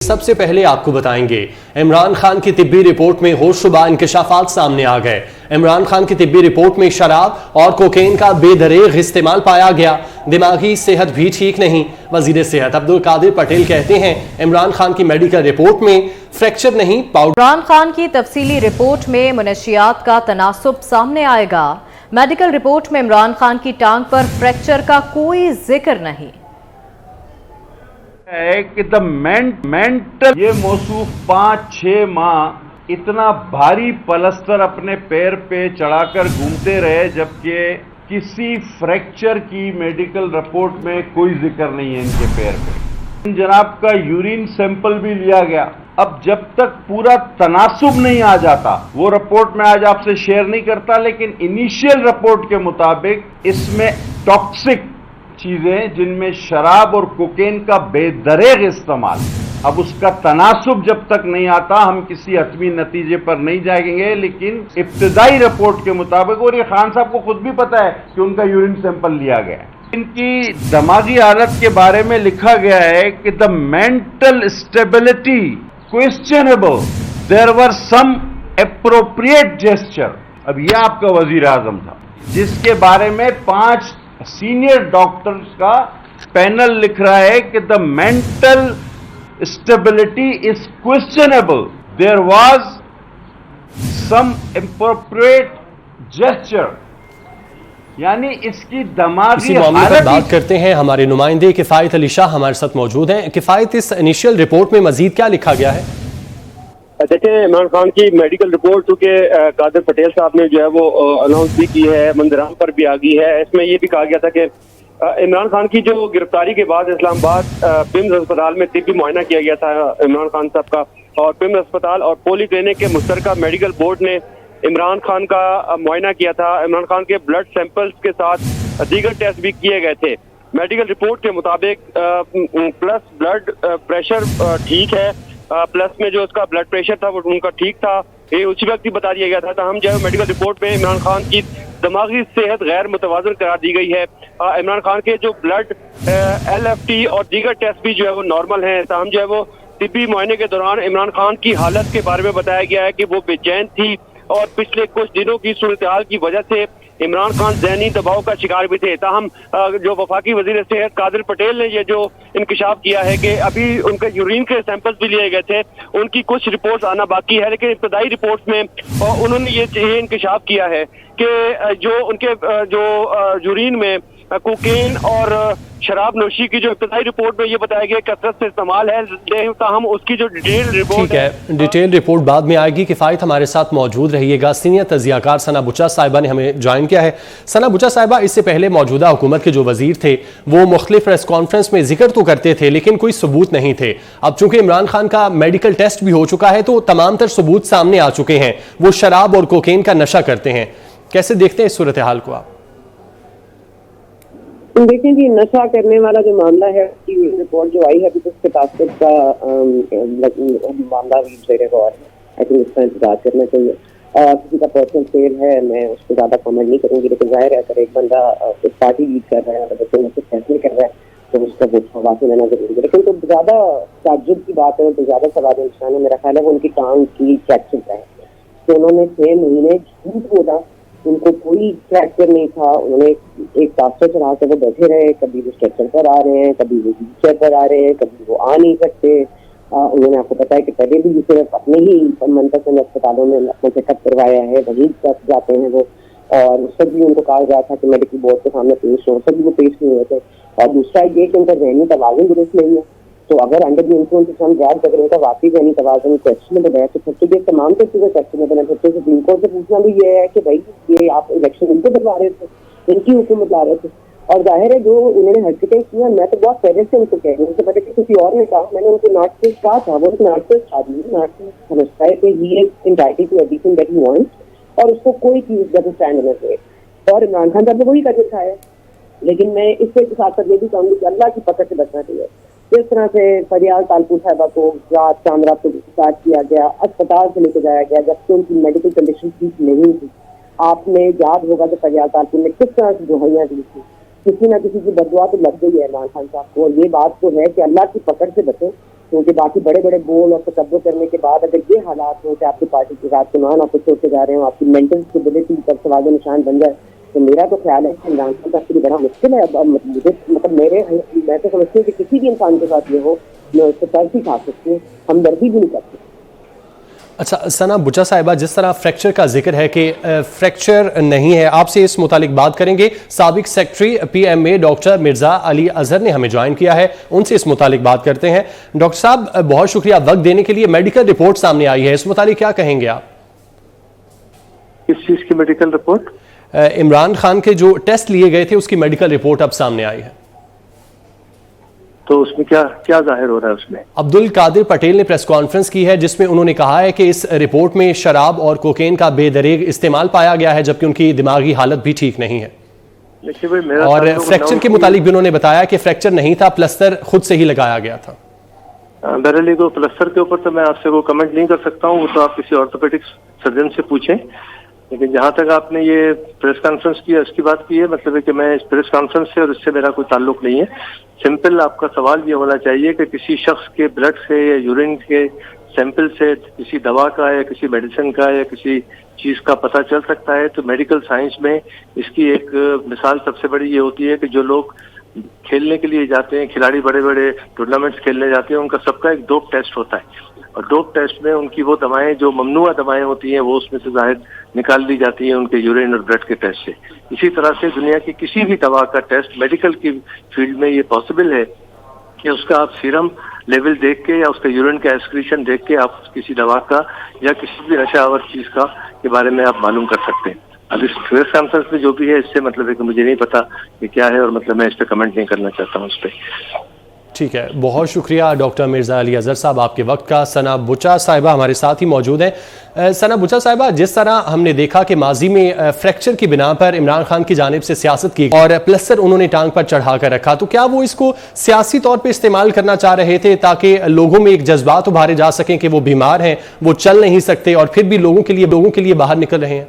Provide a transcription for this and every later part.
सबसे पहले आपको बताएंगे इमरान खान की तिब्बी रिपोर्ट में होशरुबा इंकशाफात सामने आ गए। इमरान खान की तिब्बी रिपोर्ट में शराब और कोकेन का बेदरेग इस्तेमाल पाया गया। दिमागी सेहत भी ठीक नहीं। वजीर सेहत अब्दुल कादिर पटेल कहते हैं इमरान खान की मेडिकल रिपोर्ट में फ्रैक्चर नहीं पाउडर। इमरान खान की तफसीली रिपोर्ट में मुनशियात का तनासुब सामने आएगा। मेडिकल रिपोर्ट में इमरान खान की टांग पर फ्रैक्चर का कोई जिक्र नहीं है कि द मेंटल ये मौसूफ 5-6 माह इतना भारी पलस्तर अपने पैर पे चढ़ाकर घूमते रहे, जबकि किसी फ्रैक्चर की मेडिकल रिपोर्ट में कोई जिक्र नहीं है इनके पैर पे। जनाब का यूरिन सैंपल भी लिया गया। अब जब तक पूरा तनासुब नहीं आ जाता, वो रिपोर्ट में आज आपसे शेयर नहीं करता, लेकिन इनिशियल रिपोर्ट के मुताबिक इसमें टॉक्सिक चीजें जिनमें शराब और कोकेन का बेदरेग इस्तेमाल। अब उसका तनासुब जब तक नहीं आता हम किसी हतमी नतीजे पर नहीं जाएंगे, लेकिन इब्तिदाई रिपोर्ट के मुताबिक, और ये खान साहब को खुद भी पता है कि उनका यूरिन सैंपल लिया गया है, इनकी दिमागी हालत के बारे में लिखा गया है कि the mental stability questionable, there were some appropriate gesture. अब यह आपका वजीर आजम था जिसके बारे में 5 सीनियर डॉक्टर्स का पैनल लिख रहा है कि the mental stability is questionable, there was some appropriate gesture, यानी इसकी दिमागी मामले पर बात करते हैं। हमारे नुमाइंदे किफायत अली शाह हमारे साथ मौजूद हैं। किफायत, इस इनिशियल रिपोर्ट में मजीद क्या लिखा गया है? देखिए, इमरान खान की मेडिकल रिपोर्ट चूंकि कादिर पटेल साहब ने जो है वो अनाउंस भी की है, मंजराम पर भी आ गई है। इसमें ये भी कहा गया था कि इमरान खान की जो गिरफ्तारी के बाद इस्लामाबाद पिम्स अस्पताल में तिब्बी मुआयना किया गया था इमरान खान साहब का, और पिम्स अस्पताल और पोली क्लिनिक के मुश्तरका मेडिकल बोर्ड ने इमरान खान का मुआयना किया था। इमरान खान के ब्लड सैंपल्स के साथ दीगर टेस्ट भी किए गए थे। मेडिकल रिपोर्ट के मुताबिक प्लस ब्लड प्रेशर ठीक है, प्लस में जो उसका ब्लड प्रेशर था वो उनका ठीक था, ये उसी वक्त ही बता दिया गया था। हम जो है मेडिकल रिपोर्ट में इमरान खान की दिमागी सेहत गैर मुतवाजन करार दी गई है। इमरान खान के जो ब्लड LFT और दीगर टेस्ट भी जो है वो नॉर्मल हैं। हम जो है वो तिब्बी मुआयने के दौरान इमरान खान की हालत के बारे में बताया गया है कि वो बेचैन थी और पिछले कुछ दिनों की सूरत हाल की वजह से इमरान खान ज़हनी दबाव का शिकार भी थे। ताहम जो वफाकी वजीर सेहत कादिर पटेल ने ये जो इंकशाफ किया है कि अभी उनके यूरिन के सैंपल्स भी लिए गए थे, उनकी कुछ रिपोर्ट्स आना बाकी है, लेकिन इब्तदाई रिपोर्ट्स में उन्होंने ये इंकशाफ किया है कि जो उनके जो यूरिन में कोकेन और शराब नोशी की जो इब्तदाई रिपोर्ट में ये बताया गया कसरत से इस्तेमाल है, ताहम उसकी जो डिटेल रिपोर्ट है, डिटेल रिपोर्ट बाद में आएगी। किफायत हमारे साथ मौजूद रहिएगा। सीनियर तजियाकार सना बुचा साहिबा ने हमें ज्वाइन किया है। सना बुचा साहिबा, इससे पहले मौजूदा हुकूमत के जो वजीर थे वो मुख्तलिफ प्रेस कॉन्फ्रेंस में जिक्र तो करते थे लेकिन कोई सबूत नहीं थे। अब चूंकि इमरान खान का मेडिकल टेस्ट भी हो चुका है तो तमाम तर सबूत सामने आ चुके हैं। वो शराब और कोकेन का नशा करते हैं। कैसे देखते हैं इस सूरत हाल को आप? देखिए जी, नशा करने वाला जो मामला है उसकी रिपोर्ट जो आई है अभी तो उसके तासुब का मामला भी जेर गौर है। आई थिंक इसका इंतजार करना चाहिए। किसी का पर्सनल फेल है, मैं उस पर ज्यादा कमेंट नहीं करूंगी, लेकिन जाहिर है अगर एक बंदा एक पार्टी लीड कर रहा है और कुछ फैसले कर रहा है तो उसका वाकई रहना जरूरी है। लेकिन तो ज्यादा ताज्जुब की बात है, तो ज्यादा सवाल इंसान है, मेरा ख्याल है वो उनकी टांग की फ्रैक्चर है। तो उन्होंने 6 महीने झूठ बोला, उनको कोई फ्रैक्चर नहीं था। उन्होंने एक ताफ्ता चढ़ा कर वो बैठे रहे, कभी वो स्ट्रेचर पर आ रहे हैं, कभी वो व्हीलचेयर पर आ रहे हैं, कभी वो आ नहीं सकते। उन्होंने आपको पता है कि पहले भी सिर्फ अपने ही मनपसंद अस्पतालों में अपना चेकअप करवाया है, वहीं जाते हैं वो, और उस वक्त भी उनको कहा गया था कि मेडिकल बोर्ड के सामने पेश हो, सभी वो पेश नहीं हुए थे। और दूसरा ये कि उनका जहनी तवाज़ुन दुरुस्त नहीं है, तो अगर अंडर द इन्फ्लुएंस हम ड्रग्स अगर उनका वाकई जहनी तवाज़ुन क्वेश्चनेबल है तो फिर तो ये तमाम तो चीजें क्वेश्चनेबल है। फिर तो सुप्रीम कोर्ट से पूछना भी ये है कि भाई ये आप इलेक्शन इनको दिलवा रहे थे, इनकी हुकूमत ला रहे थे। और जाहिर है जो उन्होंने हरकतें की हैं, मैं तो बहुत पहले से उनको कह रही हूँ, उनसे पहले कि किसी और ने कहा, मैंने उनको नॉट से कहा था, वो नॉट से आदमी नॉट से समझता है कि he is entitled to everything that he wants और उसको कोई चीज doesn't stand in his way. और इमरान खान साहब ने वही करके दिखाया। लेकिन मैं इसके साथ साथ ये भी कहूँगी कि अल्लाह की पकड़ से बचना चाहिए। जिस तरह से फरियाल तालपुर साहिबा को रात चांद रात को गिरफ्तार किया गया, अस्पताल से लेकर जाया गया जबकि उनकी मेडिकल कंडीशन ठीक नहीं थी। आपने याद होगा कि फरियाल तालपुर ने किस तरह से दुहाइयां दी थी, किसी ना किसी की बददुआ तो लग गई है इमरान खान साहब को। और ये बात तो है कि अल्लाह की पकड़ से बचे, क्योंकि बाकी बड़े बड़े बोल और तकब्बुर करने के बाद अगर ये हालात हो कि आपकी पार्टी के साथ नॉन ऑफिस होते जा रहे हो, आपकी मेंटल स्टेबिलिटी पर सवाल निशान बन जाए, तो मेरा तो ख्याल है कि इमरान खान का बड़ा मुश्किल है। अब मुझे मैं तो समझती हूँ कि किसी भी इंसान के साथ ये हो, मैं उससे तर्क ही खा सकती हूँ, हमदर्दी भी नहीं करती। अच्छा सना बुचा साहिबा, जिस तरह फ्रैक्चर का जिक्र है कि फ्रैक्चर नहीं है, आपसे इस मुतालिक बात करेंगे। साबिक secretary PMA doctor Mirza Ali Azhar ने हमें ज्वाइन किया है, उनसे इस मुतालिक बात करते हैं। डॉक्टर साहब बहुत शुक्रिया वक्त देने के लिए। मेडिकल रिपोर्ट सामने आई है, इस मुतालिक क्या कहेंगे आप? किस चीज की मेडिकल रिपोर्ट? इमरान खान के जो टेस्ट लिए गए थे उसकी मेडिकल रिपोर्ट अब सामने आई है। तो उसमें क्या क्या जाहिर हो रहा है? उसमें अब्दुल कादिर पटेल ने प्रेस कॉन्फ्रेंस की है जिसमें उन्होंने कहा है कि इस रिपोर्ट में शराब और कोकेन का बेदरेग इस्तेमाल पाया गया है, जबकि उनकी दिमागी हालत भी ठीक नहीं है। और फ्रैक्चर के मुतालिक भी उन्होंने बताया कि फ्रैक्चर नहीं था, प्लस्तर खुद से ही लगाया गया था। बहरहाल को प्लस्तर के ऊपर तो मैं आपसे वो कमेंट नहीं कर सकता हूँ, वो तो आप किसी ऑर्थोपेडिक सर्जन से पूछें। लेकिन जहां तक आपने ये प्रेस कॉन्फ्रेंस की उसकी बात की है, मतलब है कि मैं इस प्रेस कॉन्फ्रेंस से और इससे मेरा कोई ताल्लुक नहीं है। सिंपल आपका सवाल ये होना चाहिए कि किसी शख्स के ब्लड से या यूरिन के सैंपल से किसी दवा का या किसी मेडिसिन का या किसी चीज का पता चल सकता है। तो मेडिकल साइंस में इसकी एक मिसाल सबसे बड़ी ये होती है कि जो लोग खेलने के लिए जाते हैं, खिलाड़ी बड़े बड़े टूर्नामेंट्स खेलने जाते हैं, उनका सबका एक डोप टेस्ट होता है। और डोप टेस्ट में उनकी वो दवाएं जो ममनुआ दवाएं होती हैं वो उसमें से जाहिर निकाल ली जाती हैं उनके यूरिन और ब्लड के टेस्ट से। इसी तरह से दुनिया की किसी भी दवा का टेस्ट मेडिकल की फील्ड में ये पॉसिबल है कि उसका आप सीरम लेवल देख के या उसका यूरिन का एक्सक्रीशन देख के आप किसी दवा का या किसी भी नशावर चीज का के बारे में आप मालूम कर सकते हैं। अब इस प्रेस कॉन्फ्रेंस में जो भी है इससे मतलब है कि मुझे नहीं पता कि क्या है और मतलब मैं इस पर कमेंट नहीं करना चाहता हूँ उस पर। ठीक है, बहुत शुक्रिया डॉक्टर मिर्जा अली अजहर साहब आपके वक्त का। सना बुचा साहिबा हमारे साथ ही मौजूद हैं। सना बुचा साहिबा, जिस तरह हमने देखा कि माजी में फ्रैक्चर की बिना पर इमरान खान की जानिब से सियासत की और प्लस्तर उन्होंने टांग पर चढ़ा कर रखा, तो क्या वो इसको सियासी तौर पर इस्तेमाल करना चाह रहे थे ताकि लोगों में एक जज्बात उभारे जा सकें कि वो बीमार हैं, वो चल नहीं सकते और फिर भी लोगों के लिए बाहर निकल रहे हैं?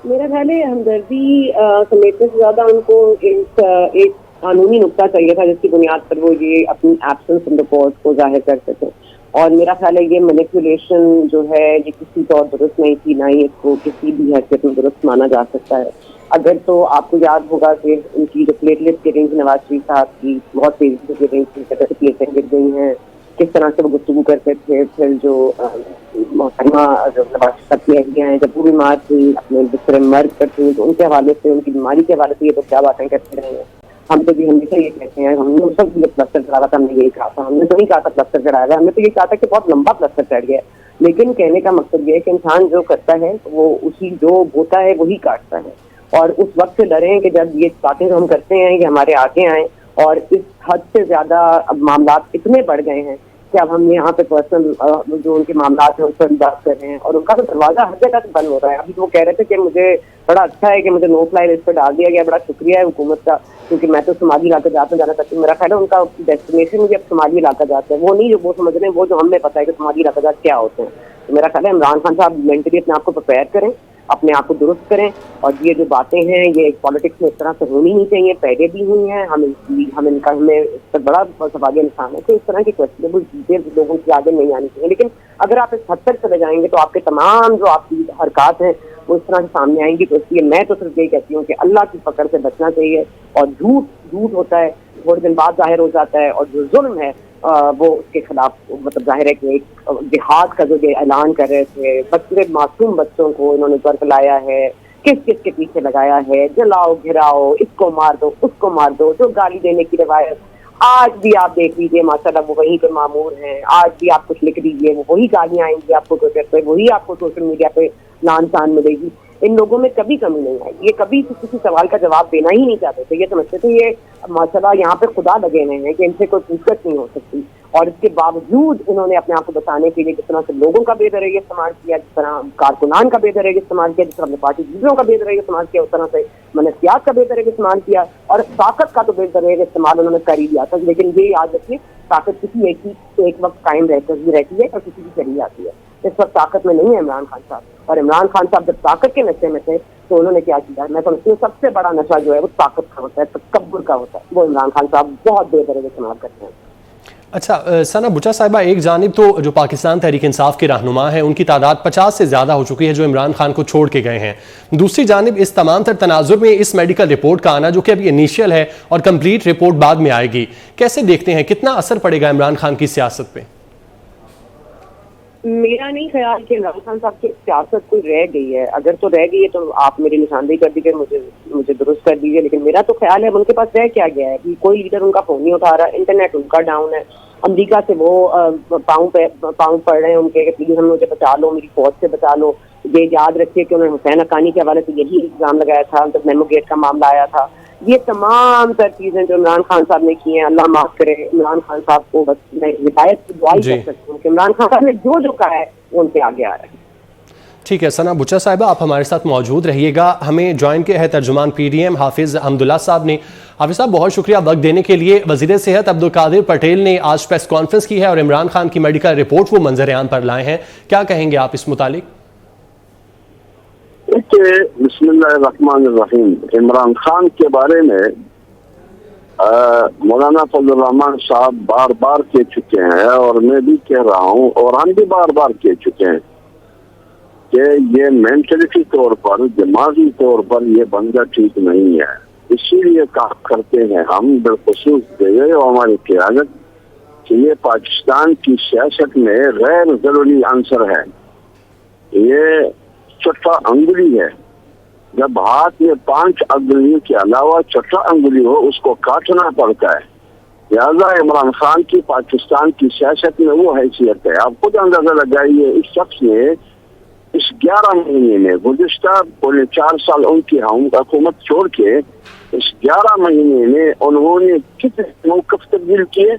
मेरा ख्याल है हमदर्दी समेटने से ज्यादा उनको एक कानूनी नुक्ता चाहिए था जिसकी बुनियाद पर वो ये अपनी एब्सेंस इन द कोर्ट को जाहिर कर सके। और मेरा ख्याल है ये मैनिपुलेशन जो है ये किसी तौर दुरुस्त नहीं थी, ना ही इसको किसी भी हैसियत में दुरुस्त माना जा सकता है। अगर तो आपको याद होगा कि उनकी जो प्लेटलेट की रेंज नवाज शरीफ साहब की बहुत तेजी से रेंज प्लेटें गिर गई हैं, किस तरह से वो गुफ्तगू करते थे। फिर जो मोहतरमा नवाज शरीफ की अहलियां हैं जब वो बीमार थी, अपने बिस्तर में मर्द पर थी, तो उनके हवाले से, उनकी बीमारी के हवाले से ये तो क्या बातें करते रहे हैं। हम तो भी हमेशा ये कहते हैं, हमने उस वक्त जो प्लस्तर चढ़ाया था हमने यही कहा था, हमने तो नहीं कहा था प्लस्तर चढ़ाया, हमने तो ये कहा था कि बहुत लंबा प्लस्तर चढ़ गया। लेकिन कहने का मकसद ये है कि इंसान जो करता है वो उसी जो बोता है वही काटता है। और उस वक्त से डरे कि जब ये बातें हम करते हैं कि हमारे आगे आए, और इस हद से ज्यादा अब मामला इतने बढ़ गए हैं कि अब हम यहाँ पे पर्सनल जो उनके मामला हैं उस पर बात कर रहे हैं और उनका तो दरवाजा हर जगह से बंद हो रहा है। अभी तो वो कह रहे थे कि मुझे बड़ा अच्छा है कि मुझे नो फ्लाई लिस्ट पर डाल दिया गया, बड़ा शुक्रिया है हुकूमत का, क्योंकि मैं तो सोमाली इलाका जाना चाहती हूँ। मेरा ख्याल है उनका डेस्टिनेशन भी अब सोमाली इलाका जाता है, वो नहीं जो वो समझ रहे हैं, वो जो हमें पता है कि सोमाली इलाका जात क्या होते हैं। तो मेरा ख्याल है इमरान खान साहब मेंटली अपने आप को प्रिपेयर करें, अपने आप को दुरुस्त करें। और ये जो बातें हैं ये पॉलिटिक्स में इस तरह से होनी नहीं चाहिए, पहले भी हुई हैं, हमें इस पर बड़ा सवालिया निशान है। तो इस तरह की क्वेश्चनेबल चीजें लोगों की आगे नहीं आनी चाहिए। लेकिन अगर आप इस हद तक चले जाएंगे तो आपके तमाम जो आपकी हरकत हैं वो इस तरह से सामने आएंगी। तो इसलिए मैं तो सिर्फ यही कहती हूँ कि अल्लाह की पकड़ से बचना चाहिए। और झूठ होता है, थोड़े दिन बाद जाहिर हो जाता है, और जो जुल्म है वो उसके खिलाफ मतलब जाहिर है कि एक जिहाद का जो ऐलान कर रहे थे, बच्चे मासूम बच्चों को इन्होंने बरगलाया है, किस के पीछे लगाया है, जलाओ घिराओ, इसको मार दो उसको मार दो, जो गाली देने की रवायत आज भी आप देख लीजिए माशाल्लाह वो वहीं पे मामूर हैं। आज भी आप कुछ लिख दीजिए वो वही गालियां आएंगी आपको ट्विटर पे, वही आपको सोशल मीडिया पे लान तान मिलेगी। इन लोगों में कभी कमी नहीं आई, ये कभी किसी सवाल का जवाब देना ही नहीं चाहते थे। ये समझते थे ये माशाल्लाह यहाँ पे खुदा लगे हुए हैं कि इनसे कोई पूछताछ नहीं हो सकती। और इसके बावजूद इन्होंने अपने आप को बचाने के लिए जिस तरह से लोगों का बेदरगी इस्तेमाल किया, जिस तरह कारकुनान का बेदरगी इस्तेमाल किया, जिस तरह अपने पार्टी लीडरों का बेदरगी इस्तेमाल किया, उस तरह से मनसियात का बेदरगी इस्तेमाल किया। और ताकत का तो बेदरगी इस्तेमाल उन्होंने कर ही दिया था। लेकिन ये याद रखिए ताकत किसी एक वक्त कायम रहती है और किसी की चली जाती है। इस वक्त ताकत में नहीं है इमरान खान साहब, और इमरान खान साहब जब ताकत के नशे में थे तो उन्होंने क्या किया, मैं समझती हूँ सबसे बड़ा नशा जो है वो ताकत का होता है, तकब्बुर का होता है, वो इमरान खान साहब बहुत बेदरगी इस्तेमाल करते हैं। अच्छा सना बुचा साहिबा, एक जानिब तो जो पाकिस्तान तहरीक इंसाफ के रहनुमा हैं उनकी तादाद 50 से ज़्यादा हो चुकी है जो इमरान खान को छोड़ के गए हैं। दूसरी जानिब इस तमाम तर तनाजुर में इस मेडिकल रिपोर्ट का आना, जो कि अभी इनिशियल है और कंप्लीट रिपोर्ट बाद में आएगी, कैसे देखते हैं, कितना असर पड़ेगा इमरान खान की सियासत पे? मेरा नहीं ख्याल कि इमरान खान साहब की सियासत कोई रह गई है। अगर तो रह गई है तो आप मेरी निशानदेही कर दीजिए, मुझे दुरुस्त कर दीजिए। लेकिन मेरा तो ख्याल है उनके पास रह क्या गया है कि कोई लीडर उनका फोन नहीं उठा रहा, इंटरनेट उनका डाउन है, अमेरिका से वो पाँव पड़ रहे हैं उनके कि प्लीज हम मुझे बचा लो, मेरी फौज से बचा लो। ये याद रखिए कि उन्होंने हुसैन हक्कानी के हवाले से यही इल्जाम लगाया था जब मेमो गेट का मामला आया था। ये तमाम तर चीजें जो इमरान खान साहब ने की हैं, अल्लाह माफ करे इमरान खान साहब को, बस मैं हिदायत की दुआ कर सकती हूँ कि इमरान खान साहब ने जो कहा है वो उनसे आगे आ रहा है। ठीक है सना बुचा साहिबा, आप हमारे साथ मौजूद रहिएगा। हमें ज्वाइन किया है तर्जुमान PDM हाफिज हमदुल्ला साहब ने। हाफिज साहब बहुत शुक्रिया वक्त देने के लिए। वजीर सेहत अब्दुल कादिर पटेल ने आज प्रेस कॉन्फ्रेंस की है और इमरान खान की मेडिकल रिपोर्ट वो मंजर आम पर लाए हैं, क्या कहेंगे आप इस मुतालिक? बिस्मिल्लाहिर्रहमानिर्रहीम। इमरान खान के बारे में मौलाना फजल रहमान साहब बार बार कह चुके हैं और मैं भी कह रहा हूँ और हम भी बार बार कह चुके हैं कि ये मेंटलिटी तौर पर, दिमागी तौर पर ये बंदा ठीक नहीं है। इसीलिए काम करते हैं हम बिलखुसूस देवे और हमारी क़यादत कि ये पाकिस्तान की सियासत में गैर जरूरी आंसर है। ये छठा अंगुली है। जब हाथ में 5 अंगुलियों के अलावा छठा अंगुली हो उसको काटना पड़ता है। लिहाजा इमरान खान की पाकिस्तान की सियासत में वो हैसियत है। आप खुद अंदाजा लगाइए, इस शख्स ने इस 11 महीने में, गुज़िश्ता 4 साल उनकी हुकूमत छोड़ के, इस 11 महीने में उन्होंने कितने मौक़िफ़ तब्दील किए,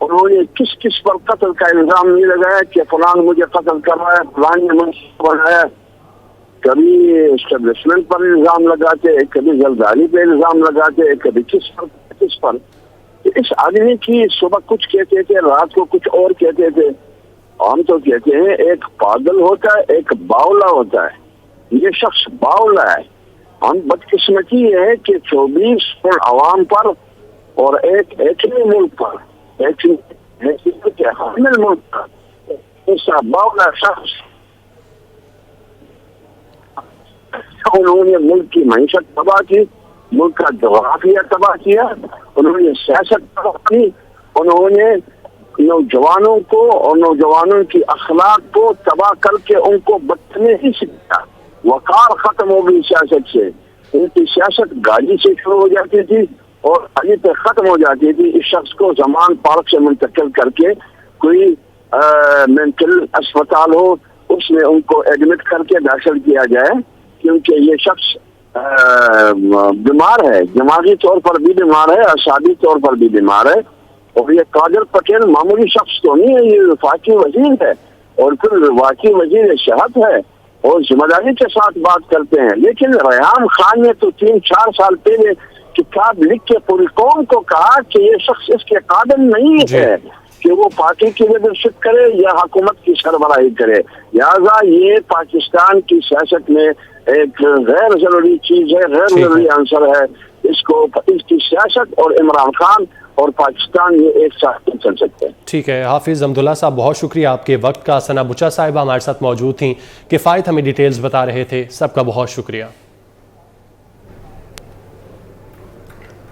उन्होंने किस किस पर कत्ल का इल्जाम नहीं लगाया कि फलान मुझे कत्ल कर रहा है, फलान ने मुझे बनाया। कभी एस्टेब्लिशमेंट पर इल्जाम लगाते, कभी जरदारी पे इल्जाम लगाते, कभी किस पर। इस आदमी की सुबह कुछ कहते थे, रात को कुछ और कहते थे। हम तो कहते हैं एक पागल होता है, एक बावला होता है। ये शख्स बावला है। हम बदकिस्मती ये है कि 24 करोड़ आवाम पर और एक ऐसे मुल्क पर, मुल्क पर ऐसा बावला शख्स, उन्होंने मुल्क की मईशत तबाह की, मुल्क का जोग्राफिया तबाह किया, उन्होंने सियासत तबाह की, उन्होंने नौजवानों को और नौजवानों की अखलाक को तबाह करके उनको बदतमीजी सिखाया। वकार खत्म हो गई सियासत से। उनकी सियासत गाड़ी से शुरू हो जाती थी और गाड़ी पे खत्म हो जाती थी। इस शख्स को जमान पार्क से मुंतकिल करके कोई मेंटल अस्पताल हो उसमें उनको एडमिट करके दाखिल किया जाए, क्योंकि ये शख्स बीमार है, दिमागी तौर पर भी बीमार है, असाबी तौर पर भी बीमार है। और ये कादिर पटेल मामूली शख्स तो नहीं है, ये वफाकी वजीर है और फिर वफाकी वजीर सेहत है और जिम्मेदारी के साथ बात करते हैं। लेकिन रेहान खान ने तो 3-4 साल पहले किताब लिख के पूरी कौम को कहा कि ये शख्स इसके काबिल नहीं है कि वो पार्टी की लीडरशिप करे या हुकूमत की सरबराही करे। लिहाजा ये पाकिस्तान की सियासत में एक गैर जरूरी चीज है, गैर जरूरी आंसर है। इसको, इसकी सियासत और इमरान खान और पाकिस्तान ये एक साथ चल सकते हैं। ठीक है हाफिज हमदुल्ला साहब, बहुत शुक्रिया आपके वक्त का। सना बुचा साहिबा हमारे साथ मौजूद थी, किफ़ायत हमें डिटेल्स बता रहे थे, सबका बहुत शुक्रिया।